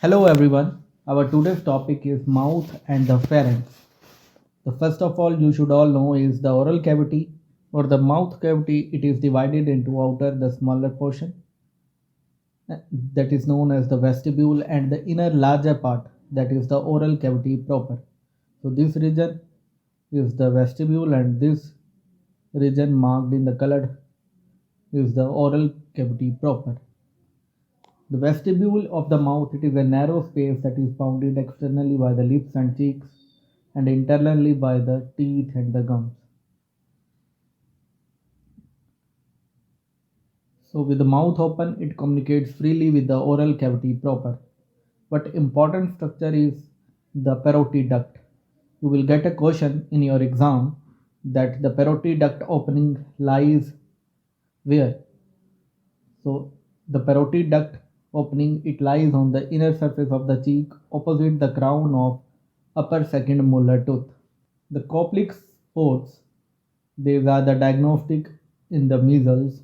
Hello everyone. Our today's topic is mouth and the pharynx. The first of all you should all know is the oral cavity or the mouth cavity. It is divided into outer the smaller portion that is known as the vestibule and the inner larger part that is the oral cavity proper. So this region is the vestibule and this region marked in the colored is the oral cavity proper. The vestibule of the mouth, it is a narrow space that is bounded externally by the lips and cheeks and internally by the teeth and the gums. So with the mouth open, it communicates freely with the oral cavity proper. But important structure is the parotid duct. You will get a question in your exam that the parotid duct opening lies where? So the parotid duct opening, it lies on the inner surface of the cheek opposite the crown of upper second molar tooth. The Koplik spots, these are the diagnostic in the measles.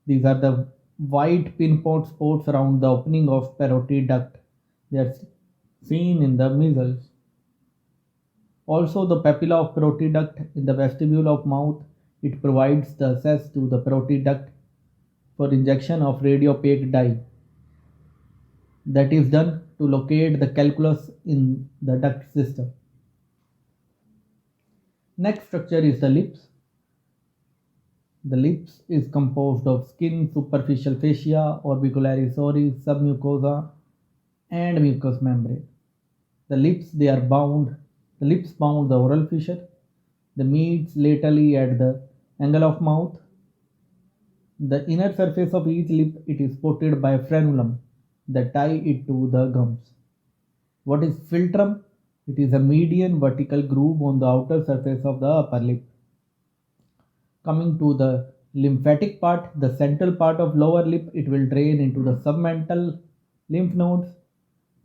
These are the white pinpoint spots around the opening of parotid duct. They are seen in the measles. Also, the papilla of parotid duct in the vestibule of mouth, it provides the access to the parotid duct for injection of radiopaque dye that is done to locate the calculus in the duct system. Next structure is the lips. The lips is composed of skin, superficial fascia, orbicularis oris, submucosa, and mucous membrane. The lips they are bound. The lips bound the oral fissure. The meets laterally at the angle of mouth. The inner surface of each lip it is supported by frenulum that tie it to the gums. What is philtrum? It is a median vertical groove on the outer surface of the upper lip. Coming to the lymphatic part, the central part of lower lip, it will drain into the submental lymph nodes.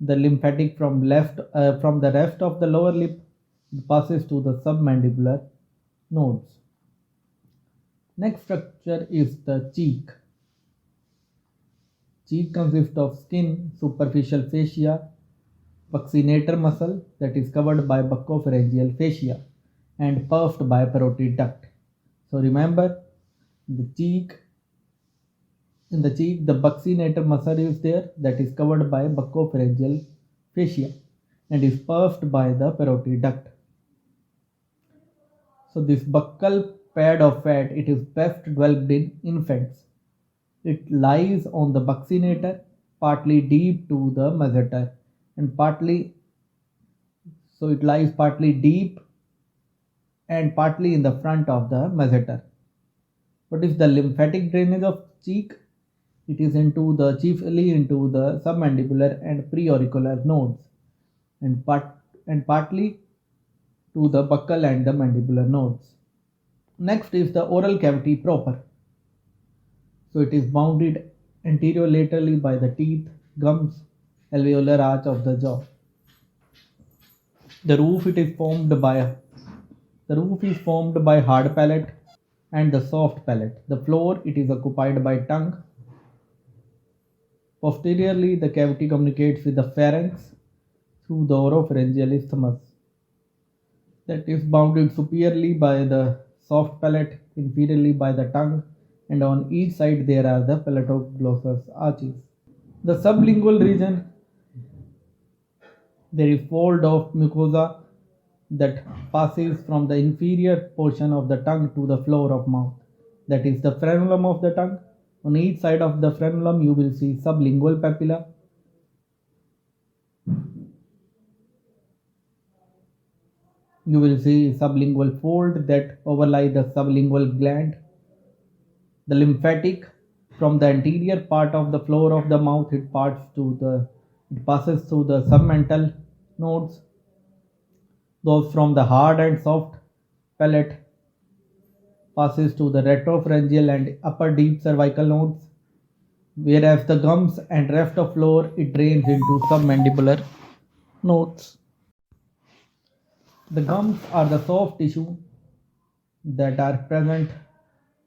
The lymphatic from the rest of the lower lip passes to the submandibular nodes. Next structure is the cheek. Cheek consists of skin, superficial fascia, buccinator muscle that is covered by buccopharyngeal fascia and puffed by parotid duct. So remember, the cheek, in the cheek, the buccinator muscle is there that is covered by buccopharyngeal fascia and is puffed by the parotid duct. So this buccal pad of fat, it is best developed in infants. It lies on the buccinator, partly deep to the masseter, and partly, so it lies partly deep and partly in the front of the masseter. What is the lymphatic drainage of cheek? It is chiefly into the submandibular and preauricular nodes and partly to the buccal and the mandibular nodes. Next is the oral cavity proper. So it is bounded anterolaterally by the teeth, gums, alveolar arch of the jaw. The roof it is formed by the roof is formed by hard palate and the soft palate. The floor it is occupied by tongue. Posteriorly, the cavity communicates with the pharynx through the oropharyngeal isthmus that is bounded superiorly by the soft palate, inferiorly by the tongue, and on each side there are the palatoglossal arches. The sublingual region, there is fold of mucosa that passes from the inferior portion of the tongue to the floor of mouth. That is the frenulum of the tongue. On each side of the frenulum, you will see sublingual papilla. You will see sublingual fold that overlie the sublingual gland. The lymphatic from the anterior part of the floor of the mouth, it passes through the submental nodes. Those from the hard and soft palate passes to the retropharyngeal and upper deep cervical nodes, whereas the gums and rest of floor it drains into submandibular nodes. The gums are the soft tissue that are present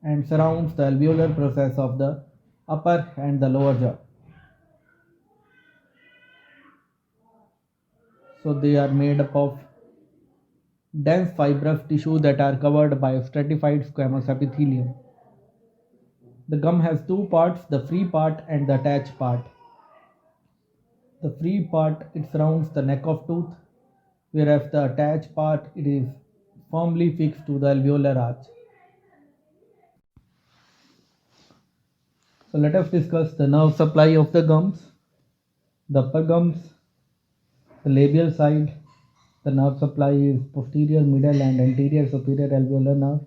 and surrounds the alveolar process of the upper and the lower jaw. So they are made up of dense fibrous tissue that are covered by stratified squamous epithelium. The gum has two parts, the free part and the attached part. The free part it surrounds the neck of tooth, whereas the attached part it is firmly fixed to the alveolar arch. So let us discuss the nerve supply of the gums. The upper gums, the labial side, the nerve supply is posterior, middle and anterior superior alveolar nerve.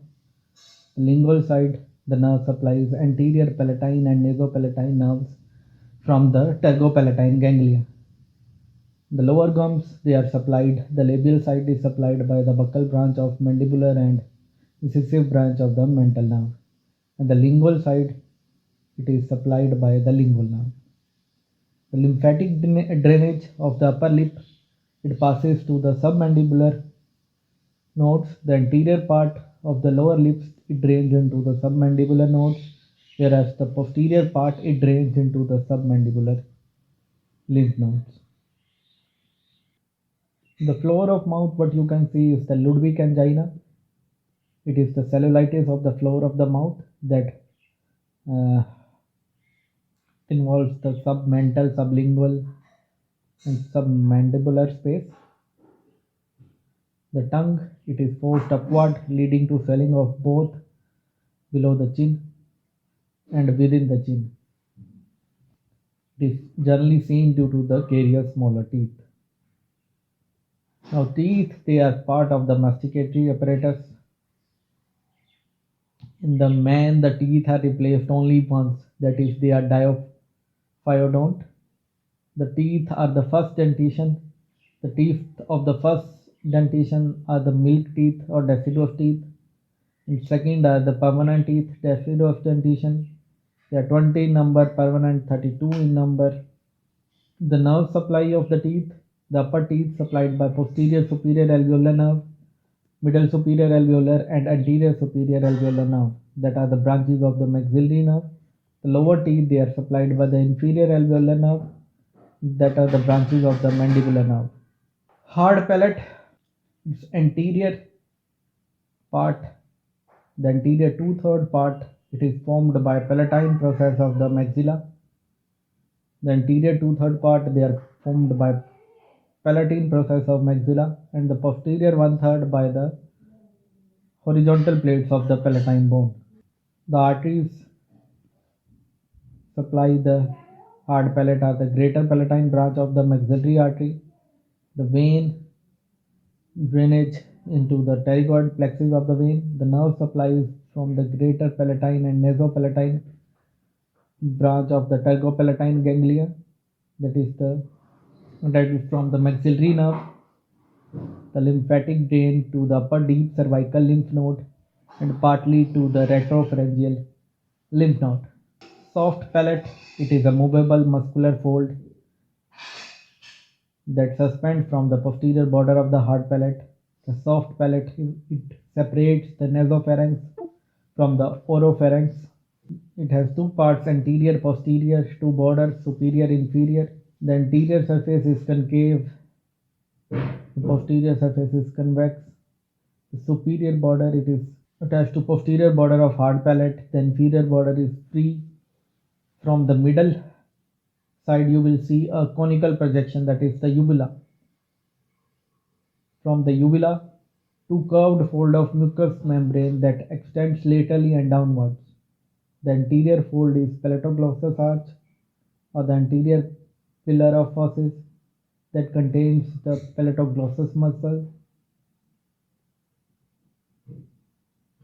The lingual side, the nerve supply is anterior palatine and nasopalatine nerves from the pterygopalatine ganglia. The lower gums, they are supplied, the labial side is supplied by the buccal branch of mandibular and incisive branch of the mental nerve. And the lingual side, it is supplied by the lingual nerve. The lymphatic drainage of the upper lip, it passes to the submandibular nodes. The anterior part of the lower lips, it drains into the submandibular nodes, whereas the posterior part, it drains into the submandibular lymph nodes. The floor of mouth, what you can see is the Ludwig angina. It is the cellulitis of the floor of the mouth that uh, involves the submental, sublingual, and submandibular space. The tongue, it is forced upward, leading to swelling of both below the chin and within the chin. It is generally seen due to the carious molar teeth. Now, teeth, they are part of the masticatory apparatus. In the man, the teeth are replaced only once, that is, they are diaphyodont. The teeth are the first dentition. The teeth of the first dentition are the milk teeth or deciduous teeth. And second are the permanent teeth, deciduous dentition. They are 20 in number, permanent 32 in number. The nerve supply of the teeth, the upper teeth supplied by posterior superior alveolar nerve, middle superior alveolar and anterior superior alveolar nerve, that are the branches of the maxillary nerve. The lower teeth, they are supplied by the inferior alveolar nerve, that are the branches of the mandibular nerve. Hard palate, its anterior part, the anterior two-third part, it is formed by palatine process of the maxilla. The anterior two-third part, they are formed by palatine process of maxilla, and the posterior one-third by the horizontal plates of the palatine bone. The arteries supply the hard palate are the greater palatine branch of the maxillary artery, the vein drainage into the pterygoid plexus of the vein, the nerve supplies from the greater palatine and nasopalatine branch of the pterygopalatine ganglia, that is from the maxillary nerve, the lymphatic drain to the upper deep cervical lymph node and partly to the retropharyngeal lymph node. Soft palate, it is a movable muscular fold that suspends from the posterior border of the hard palate. The soft palate, it separates the nasopharynx from the oropharynx. It has two parts, anterior, posterior, two borders, superior, inferior. The anterior surface is concave, the posterior surface is convex. The superior border, it is attached to posterior border of hard palate. The inferior border is free. From the middle side, you will see a conical projection, that is the uvula. From the uvula, two curved fold of mucous membrane that extends laterally and downwards. The anterior fold is palatoglossus arch, or the anterior pillar of Fosses, that contains the palatoglossus muscle.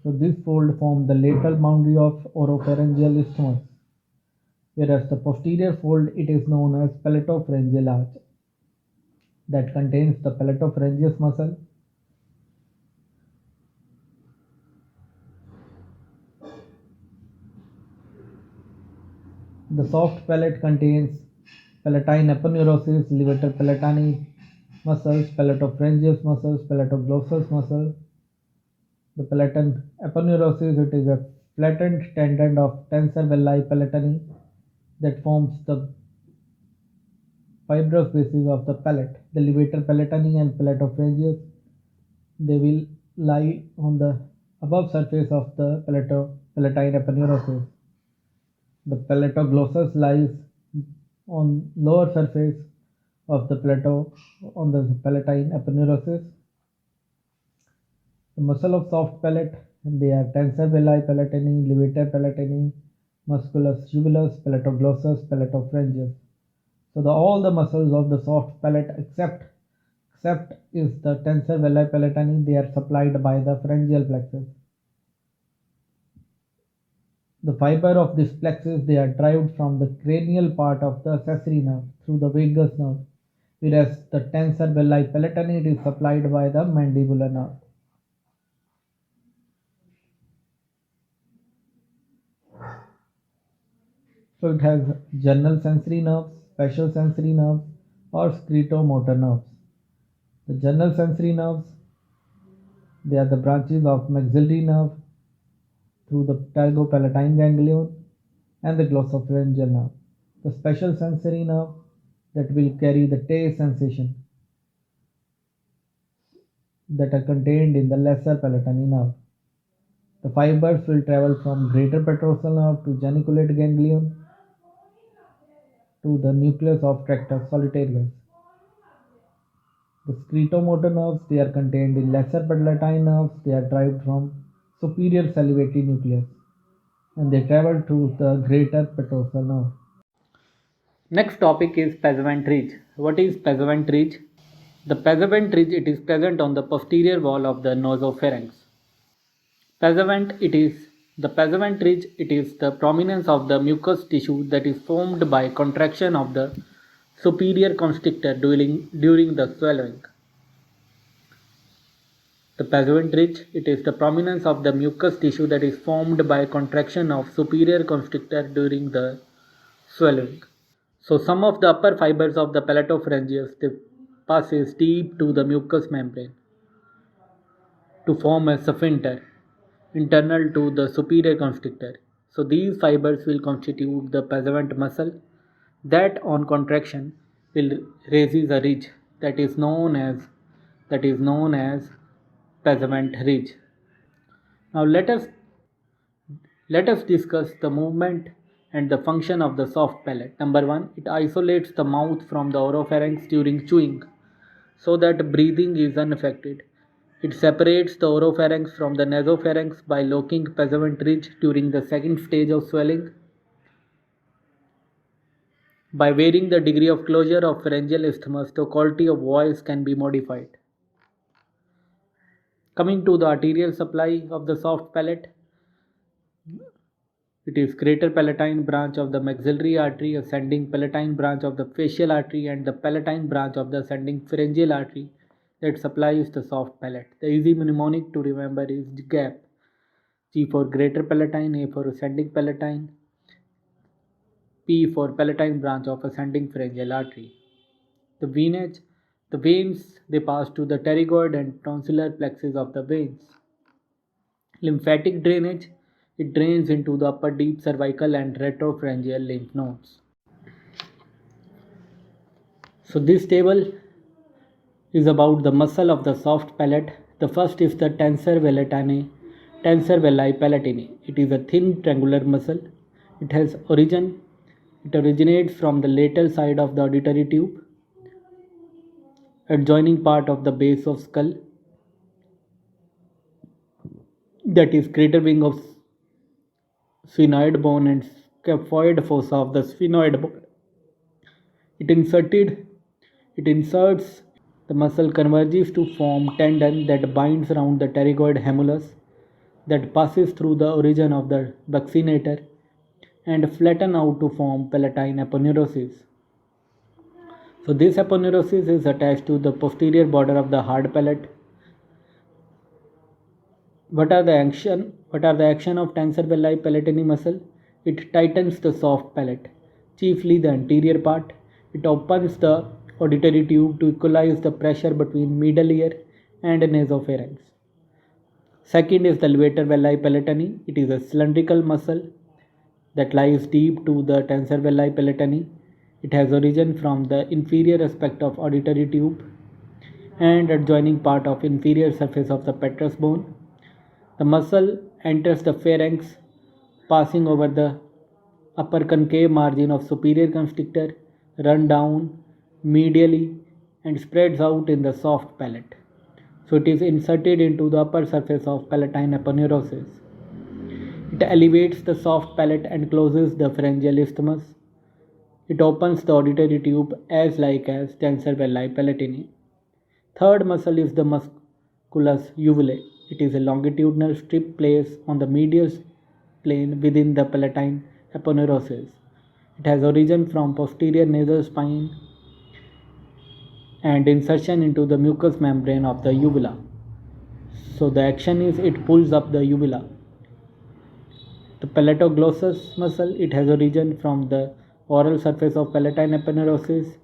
So this fold forms the lateral boundary of oropharyngeal isthmus, whereas the posterior fold, it is known as palatopharyngeal arch, that contains the palatopharyngeus muscle. The soft palate contains palatine aponeurosis, levator palatini muscles, palatopharyngeus muscles, palatoglossus muscle. The palatine aponeurosis, it is a flattened tendon of tensor villi palatini that forms the fibrous bases of the palate, the levator palatini and palatopharyngeus. They will lie on the above surface of the palatine aponeurosis. The palatoglossus lies on lower surface of the plateau on the palatine aponeurosis. The muscle of soft palate, they are tensor velli palatini, levator palatini, musculus jugulus, palatoglossus, palatopharyngeus. So all the muscles of the soft palate except is the tensor velli palatini, they are supplied by the pharyngeal plexus. The fiber of this plexus, they are derived from the cranial part of the accessory nerve through the vagus nerve, whereas the tensor velli palatini, it is supplied by the mandibular nerve. So it has general sensory nerves, special sensory nerves, or secretomotor nerves. The general sensory nerves, they are the branches of maxillary nerve through the pterygopalatine ganglion and the glossopharyngeal nerve. The special sensory nerve that will carry the taste sensation that are contained in the lesser palatine nerve. The fibers will travel from greater petrosal nerve to geniculate ganglion to the nucleus of tractus solitarius. The secretomotor nerves, they are contained in lesser palatine nerves. They are derived from superior salivatory nucleus and they travel to the greater petrosal nerve. Next topic is passavant ridge. What is passavant ridge? The passavant ridge, it is present on the posterior wall of the nasopharynx. The passavant ridge, it is the prominence of the mucous tissue that is formed by contraction of the superior constrictor during the swallowing. The passavant ridge, it is the prominence of the mucous tissue that is formed by contraction of superior constrictor during the swallowing. So some of the upper fibers of the palatopharyngeus, they passes deep to the mucous membrane to form a sphincter internal to the superior constrictor. So these fibers will constitute the passavant muscle that on contraction will raises a ridge that is known as passavant ridge. Now let us discuss the movement and the function of the soft palate. Number 1, it isolates the mouth from the oropharynx during chewing so that breathing is unaffected. It separates the oropharynx from the nasopharynx by locking passavant ridge during the second stage of swelling. By varying the degree of closure of pharyngeal isthmus, the quality of voice can be modified. Coming to the arterial supply of the soft palate, it is greater palatine branch of the maxillary artery, ascending palatine branch of the facial artery, and the palatine branch of the ascending pharyngeal artery that supplies the soft palate. The easy mnemonic to remember is GAP. G for greater palatine, A for ascending palatine, P for palatine branch of ascending pharyngeal artery. The veins, they pass to the pterygoid and tonsillar plexus of the veins. Lymphatic drainage, it drains into the upper deep cervical and retropharyngeal lymph nodes. So this table is about the muscle of the soft palate. The first is the tensor velli palatini. It is a thin triangular muscle. It originates from the lateral side of the auditory tube, adjoining part of the base of skull, that is greater wing of sphenoid bone and scaphoid fossa of the sphenoid bone. It inserts the muscle converges to form tendon that binds around the pterygoid humulus that passes through the origin of the buccinator and flatten out to form palatine aponeurosis. So this aponeurosis is attached to the posterior border of the hard palate. What are the action of tensor velli palatini muscle? It tightens the soft palate, chiefly the anterior part. It opens the auditory tube to equalize the pressure between middle ear and nasopharynx. Second is the levator velli palatini. It is a cylindrical muscle that lies deep to the tensor velli palatini. It has origin from the inferior aspect of auditory tube and adjoining part of inferior surface of the petrous bone. The muscle enters the pharynx, passing over the upper concave margin of superior constrictor, run down medially and spreads out in the soft palate. So it is inserted into the upper surface of palatine aponeurosis. It elevates the soft palate and closes the pharyngeal isthmus. It opens the auditory tube as like as tensor velli palatini. Third muscle is the musculus uvulae. It is a longitudinal strip placed on the medial plane within the palatine aponeurosis. It has origin from posterior nasal spine and insertion into the mucous membrane of the uvula. So the action is it pulls up the uvula. The palatoglossus muscle, it has origin from the oral surface of palatine aponeurosis.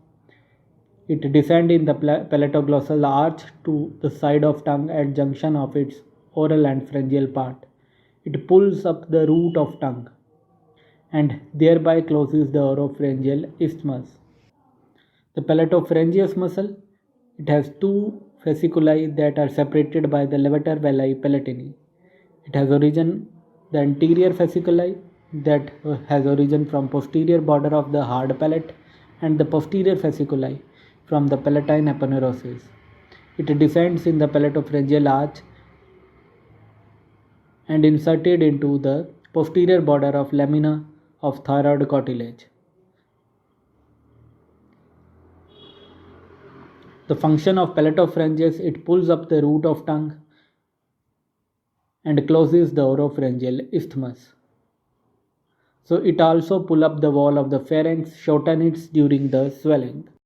It descends in the palatoglossal arch to the side of tongue at junction of its oral and pharyngeal part. It pulls up the root of tongue and thereby closes the oropharyngeal isthmus. The palatopharyngeus muscle, it has two fasciculi that are separated by the levator velli palatini. It has origin the anterior fasciculi that has origin from posterior border of the hard palate and the posterior fasciculi from the palatine aponeurosis. It descends in the palatopharyngeal arch and inserted into the posterior border of lamina of thyroid cartilage. The function of palatopharyngeus, it pulls up the root of tongue and closes the oropharyngeal isthmus. So it also pull up the wall of the pharynx, shorten it during the swelling.